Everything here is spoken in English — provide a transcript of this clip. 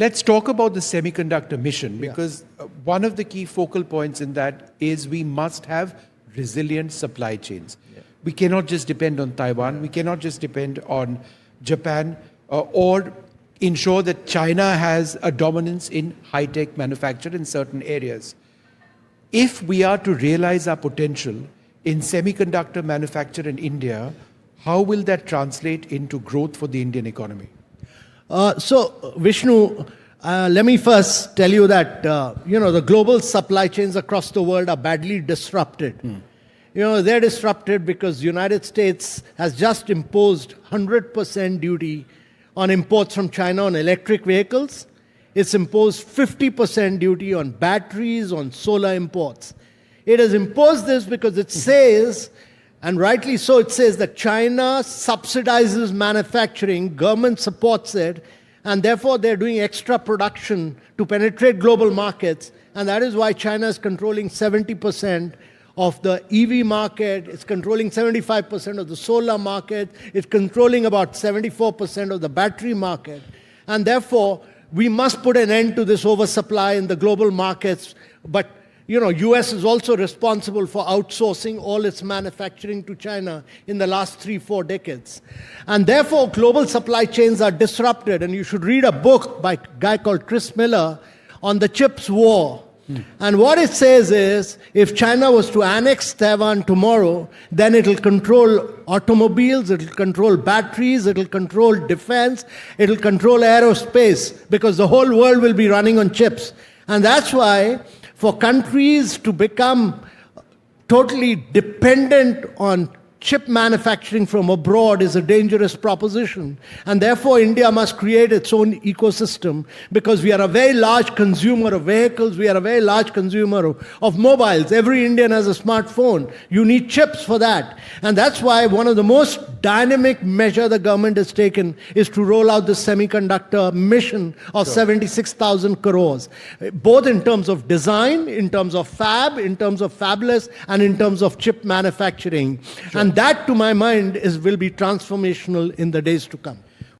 Let's talk about the Semiconductor Mission, because one of the key focal points in that is we must have resilient supply chains. We cannot just depend on Taiwan. We cannot just depend on Japan or ensure that China has a dominance in high-tech manufacture in certain areas. If we are to realize our potential in semiconductor manufacture in India, how will that translate into growth for the Indian economy? So, Vishnu, let me first tell you that, the global supply chains across the world are badly disrupted. They're disrupted because the United States has just imposed 100% duty on imports from China on electric vehicles. It's imposed 50% duty on batteries, on solar imports. It has imposed this because it says, and rightly so, it says that China subsidizes manufacturing, government supports it, and therefore they're doing extra production to penetrate global markets, and that is why China is controlling 70% of the EV market, it's controlling 75% of the solar market, it's controlling about 74% of the battery market, and therefore we must put an end to this oversupply in the global markets. But US is also responsible for outsourcing all its manufacturing to China in the last 3-4 decades. And therefore, global supply chains are disrupted. And you should read a book by a guy called Chris Miller on the chips war. And what it says is, if China was to annex Taiwan tomorrow, then it'll control automobiles, it'll control batteries, it'll control defense, it'll control aerospace, because the whole world will be running on chips. And that's why, for countries to become totally dependent on chip manufacturing from abroad is a dangerous proposition. And therefore, India must create its own ecosystem, because we are a very large consumer of vehicles, we are a very large consumer of mobiles. Every Indian has a smartphone. You need chips for that. And that's why one of the most dynamic measures the government has taken is to roll out the Semiconductor Mission of 76,000 crores, both in terms of design, in terms of fab, in terms of fabless, and in terms of chip manufacturing. And that, to my mind, will be transformational in the days to come.